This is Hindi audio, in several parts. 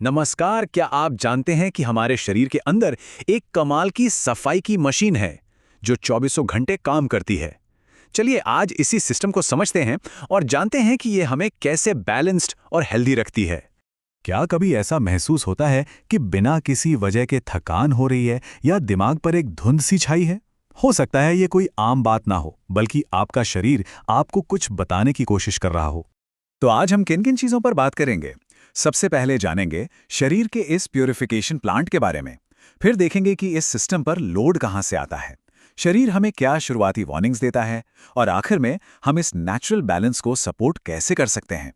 नमस्कार। क्या आप जानते हैं कि हमारे शरीर के अंदर एक कमाल की सफाई की मशीन है जो चौबीसों घंटे काम करती है। चलिए आज इसी सिस्टम को समझते हैं और जानते हैं कि ये हमें कैसे बैलेंस्ड और हेल्दी रखती है। क्या कभी ऐसा महसूस होता है कि बिना किसी वजह के थकान हो रही है या दिमाग पर एक धुंध सी छाई है? हो सकता है ये कोई आम बात ना हो, बल्कि आपका शरीर आपको कुछ बताने की कोशिश कर रहा हो। तो आज हम किन किन चीजों पर बात करेंगे? सबसे पहले जानेंगे शरीर के इस प्यूरिफिकेशन प्लांट के बारे में। फिर देखेंगे कि इस सिस्टम पर लोड कहां से आता है, शरीर हमें क्या शुरुआती वार्निंग्स देता है, और आखिर में हम इस नेचुरल बैलेंस को सपोर्ट कैसे कर सकते हैं।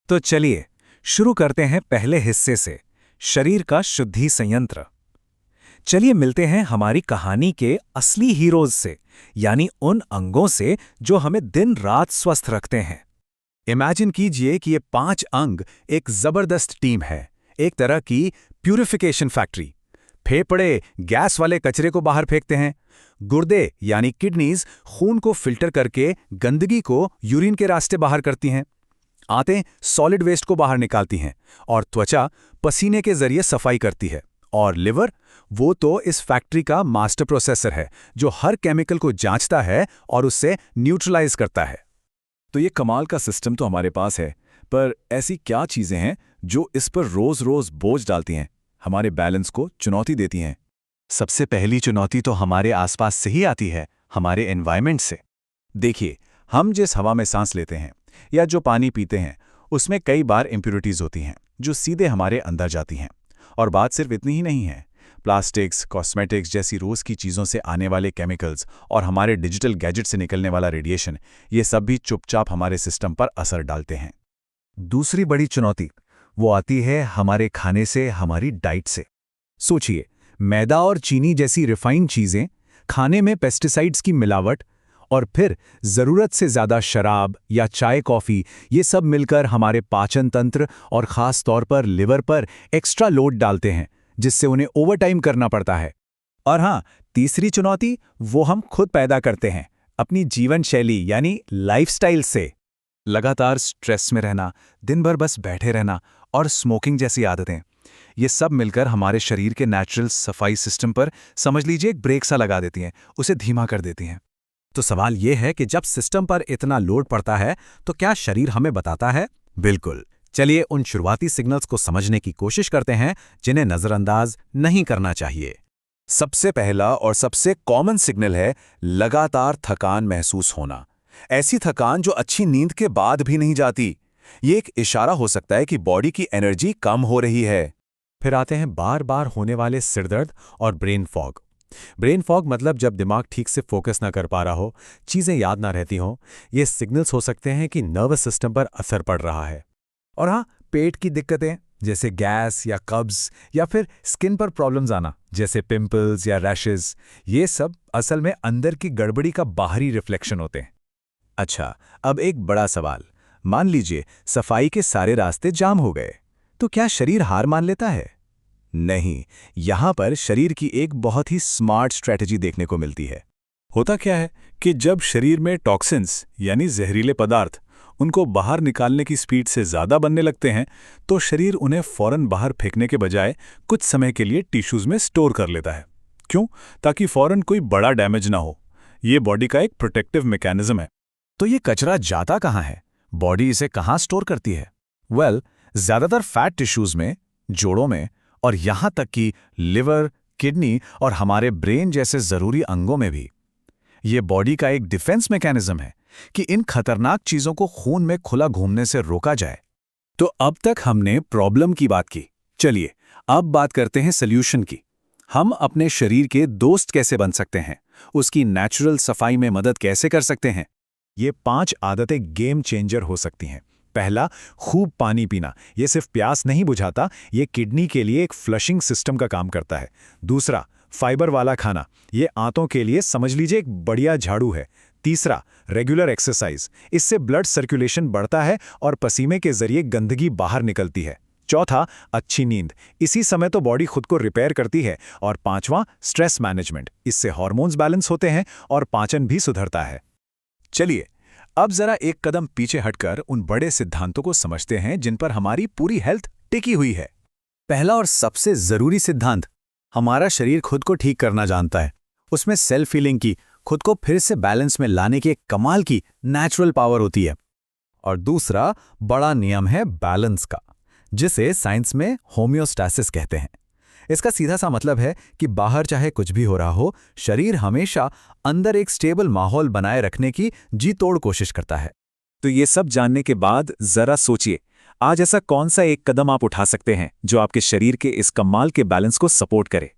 तो चलिए शुरू करते हैं पहले हिस्से से, शरीर का शुद्धि संयंत्र। चलिए मिलते हैं हमारी कहानी के असली हीरोज से, यानी उन अंगों से जो हमें दिन रात स्वस्थ रखते हैं। इमेजिन कीजिए कि ये 5 अंग एक जबरदस्त टीम है, एक तरह की प्यूरिफिकेशन फैक्ट्री। फेफड़े गैस वाले कचरे को बाहर फेंकते हैं, गुर्दे यानी किडनीज खून को फिल्टर करके गंदगी को यूरिन के रास्ते बाहर करती हैं, आंतें सॉलिड वेस्ट को बाहर निकालती हैं, और त्वचा पसीने के जरिए सफाई करती है। और लिवर, वो तो इस फैक्ट्री का मास्टर प्रोसेसर है जो हर केमिकल को जांचता है और उससे न्यूट्रलाइज करता है। तो ये कमाल का सिस्टम तो हमारे पास है, पर ऐसी क्या चीजें हैं जो इस पर रोज रोज बोझ डालती हैं, हमारे बैलेंस को चुनौती देती हैं? सबसे पहली चुनौती तो हमारे आसपास से ही आती है, हमारे एनवायरनमेंट से। देखिए, हम जिस हवा में सांस लेते हैं या जो पानी पीते हैं, उसमें कई बार इम्प्योरिटीज होती हैं जो सीधे हमारे अंदर जाती हैं। और बात सिर्फ इतनी ही नहीं है, प्लास्टिक्स, कॉस्मेटिक्स जैसी रोज की चीज़ों से आने वाले केमिकल्स और हमारे डिजिटल गैजेट से निकलने वाला रेडिएशन, ये सब भी चुपचाप हमारे सिस्टम पर असर डालते हैं। दूसरी बड़ी चुनौती वो आती है हमारे खाने से, हमारी डाइट से। सोचिए, मैदा और चीनी जैसी रिफाइंड चीज़ें, खाने में पेस्टिसाइड्स की मिलावट, और फिर ज़रूरत से ज़्यादा शराब या चाय कॉफ़ी, ये सब मिलकर हमारे पाचन तंत्र और ख़ास तौर पर लिवर पर एक्स्ट्रा लोड डालते हैं, जिससे उन्हें ओवरटाइम करना पड़ता है। और हाँ, तीसरी चुनौती वो हम खुद पैदा करते हैं, अपनी जीवन शैली यानी लाइफस्टाइल से। लगातार स्ट्रेस में रहना, दिन भर बस बैठे रहना और स्मोकिंग जैसी आदतें, ये सब मिलकर हमारे शरीर के नेचुरल सफाई सिस्टम पर समझ लीजिए एक ब्रेक सा लगा देती हैं, उसे धीमा कर देती हैं। तो सवाल यह है कि जब सिस्टम पर इतना लोड पड़ता है तो क्या शरीर हमें बताता है? बिल्कुल। चलिए उन शुरुआती सिग्नल्स को समझने की कोशिश करते हैं जिन्हें नजरअंदाज नहीं करना चाहिए। सबसे पहला और सबसे कॉमन सिग्नल है लगातार थकान महसूस होना। ऐसी थकान जो अच्छी नींद के बाद भी नहीं जाती। ये एक इशारा हो सकता है कि बॉडी की एनर्जी कम हो रही है। फिर आते हैं बार बार होने वाले सिरदर्द और ब्रेन फॉग। ब्रेन फॉग मतलब जब दिमाग ठीक से फोकस ना कर पा रहा हो, चीज़ें याद ना रहती हों। ये सिग्नल्स हो सकते हैं कि नर्वस सिस्टम पर असर पड़ रहा है। और हाँ, पेट की दिक्कतें जैसे गैस या कब्ज, या फिर स्किन पर प्रॉब्लम्स आना जैसे पिंपल्स या रैशेस, ये सब असल में अंदर की गड़बड़ी का बाहरी रिफ्लेक्शन होते हैं। अच्छा, अब एक बड़ा सवाल। मान लीजिए सफाई के सारे रास्ते जाम हो गए, तो क्या शरीर हार मान लेता है? नहीं, यहां पर शरीर की एक बहुत ही स्मार्ट स्ट्रेटजी देखने को मिलती है। होता क्या है कि जब शरीर में टॉक्सिन्स यानी जहरीले पदार्थ उनको बाहर निकालने की स्पीड से ज़्यादा बनने लगते हैं, तो शरीर उन्हें फौरन बाहर फेंकने के बजाय कुछ समय के लिए टिश्यूज़ में स्टोर कर लेता है। क्यों? ताकि फौरन कोई बड़ा डैमेज ना हो। ये बॉडी का एक प्रोटेक्टिव मैकेनिज्म है। तो ये कचरा जाता कहाँ है? बॉडी इसे कहाँ स्टोर करती है? ज़्यादातर फैट टिश्यूज़ में, जोड़ों में, और यहां तक कि लिवर, किडनी और हमारे ब्रेन जैसे जरूरी अंगों में भी। ये बॉडी का एक डिफेंस मैकेनिज्म है कि इन खतरनाक चीजों को खून में खुला घूमने से रोका जाए। तो अब तक हमने प्रॉब्लम की बात की, चलिए अब बात करते हैं सल्यूशन की। हम अपने शरीर के दोस्त कैसे बन सकते हैं, उसकी नेचुरल सफाई में मदद कैसे कर सकते हैं? ये 5 आदतें गेम चेंजर हो सकती हैं। पहला, खूब पानी पीना। ये सिर्फ प्यास नहीं बुझाता, ये किडनी के लिए एक फ्लशिंग सिस्टम का काम करता है। दूसरा, फाइबर वाला खाना। ये आंतों के लिए समझ लीजिए एक बढ़िया झाड़ू है। तीसरा, रेगुलर एक्सरसाइज। इससे ब्लड सर्कुलेशन बढ़ता है और पसीने के जरिए गंदगी बाहर निकलती है। चौथा, अच्छी नींद। इसी समय तो बॉडी खुद को रिपेयर करती है। और पांचवां, स्ट्रेस मैनेजमेंट। इससे हार्मोन्स बैलेंस होते हैं और पाचन भी सुधरता है। चलिए अब जरा एक कदम पीछे हटकर उन बड़े सिद्धांतों को समझते हैं जिन पर हमारी पूरी हेल्थ टिकी हुई है। पहला और सबसे जरूरी सिद्धांत, हमारा शरीर खुद को ठीक करना जानता है। उसमें सेल्फ हीलिंग की, खुद को फिर से बैलेंस में लाने की एक कमाल की नेचुरल पावर होती है। और दूसरा बड़ा नियम है बैलेंस का, जिसे साइंस में होम्योस्टैसिस कहते हैं। इसका सीधा सा मतलब है कि बाहर चाहे कुछ भी हो रहा हो, शरीर हमेशा अंदर एक स्टेबल माहौल बनाए रखने की जी तोड़ कोशिश करता है। तो ये सब जानने के बाद जरा सोचिए, आज ऐसा कौन सा एक कदम आप उठा सकते हैं जो आपके शरीर के इस कमाल के बैलेंस को सपोर्ट करे।